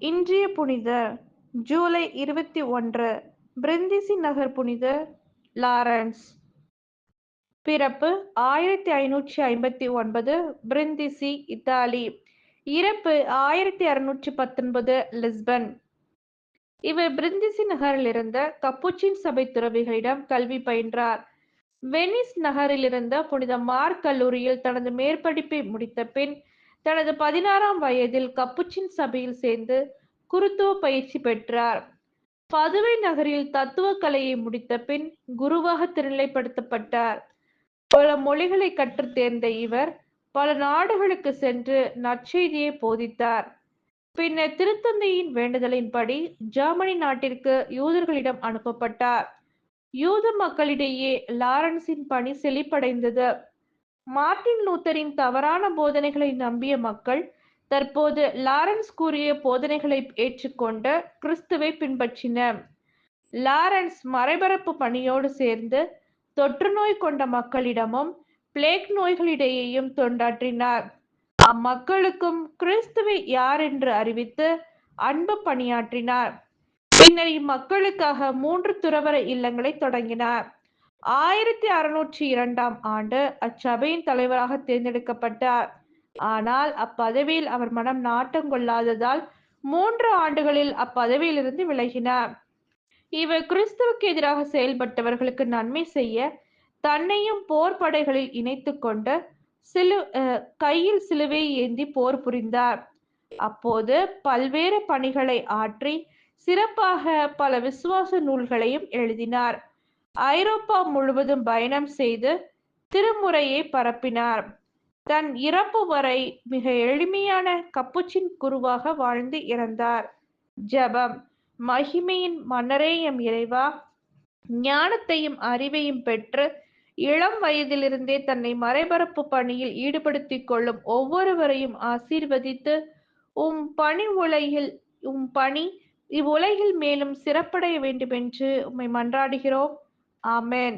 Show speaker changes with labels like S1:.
S1: இன்றைய புனிதர் ஜூலை 21 பிரிந்திசி நகர் புனிதர் லாரன்ஸ். பிறப்பு 1559 பிரிந்திசி, இத்தாலி. இறப்பு 1619 லிஸ்பன். இவர் பிரிந்திசி நகரில் இருந்த கப்புச்சின் சபை துறவிகளிடம் கல்வி பயின்றார். வெனிஸ் நகரில் இருந்த புனித மார்க் கல்லூரியில் தனது மேற்படிப்பை முடித்த பின் தனது 16ஆம் வயதில் கப்புச்சின் சபையில் சேர்ந்து குருத்துவ பயிற்சி பெற்றார். பதுவை நகரில் தத்துவ கலையை முடித்த பின் குருவாக திருநிலைப்படுத்தப்பட்டார். பல மொழிகளை கற்றுத் தேர்ந்த இவர் பல நாடுகளுக்கு சென்று நற்செய்தியை போதித்தார். பின்னர் திருத்தந்தையின் வேண்டுதலின்படி ஜெர்மனி நாட்டிற்கு யூதர்களிடம் அனுப்பப்பட்டார். யூத மக்களிடையே லாரன்ஸின் பணி செழிப்படைந்தது. மார்ட்டின் லூத்தரின் தவறான போதனைகளை நம்பிய மக்கள் தற்போது லாரன்ஸ் கூறிய போதனைகளை ஏற்றுக்கொண்டு கிறிஸ்துவை பின்பற்றினர். லாரன்ஸ் மறைபரப்பு பணியோடு சேர்ந்து தொற்று நோய் கொண்ட மக்களிடமும் பிளேக் நோய்களிடையேயும் தொண்டாற்றினார். அம்மக்களுக்கும் கிறிஸ்துவை யார் என்று அறிவித்து அன்பு பணியாற்றினார். பின்னர் இம்மக்களுக்காக 3 துறவற இல்லங்களை தொடங்கினார். 1602ஆம் ஆண்டு அச்சபையின் தலைவராக தேர்ந்தெடுக்கப்பட்டார். ஆனால் அப்பதவியில் அவர் மனம் நாட்டங்கொள்ளாததால் 3 ஆண்டுகளில் அப்பதவியிலிருந்து விலகினார். இவர் கிறிஸ்துவுக்கு எதிராக செயல்பட்டவர்களுக்கு நன்மை செய்ய தன்னையும் போர் படைகளில் இணைத்துக் கொண்டு கையில் சிலுவையை ஏந்தி போர் புரிந்தார். அப்போது பல்வேறு பணிகளை ஆற்றி சிறப்பாக பல விசுவாச நூல்களையும் எழுதினார். ஐரோப்பா முழுவதும் பயணம் செய்து திருமுறையை பரப்பினார். தன் இறப்பு வரை மிக எளிமையான கப்புச்சின் குருவாக வாழ்ந்து இறந்தார். ஜெபம். மகிமையின் மன்னரே எம் இறைவா, ஞானத்தையும் அறிவையும் பெற்று இளம் வயதிலிருந்தே தன்னை மறைபரப்பு பணியில் ஈடுபடுத்திக் கொள்ளும் ஒவ்வொருவரையும் ஆசீர்வதித்து உம் பணி இவ்வுலகில் மேலும் சிறப்படைய வேண்டுமென்று உம்மை மன்றாடுகிறோம். ஆமென்.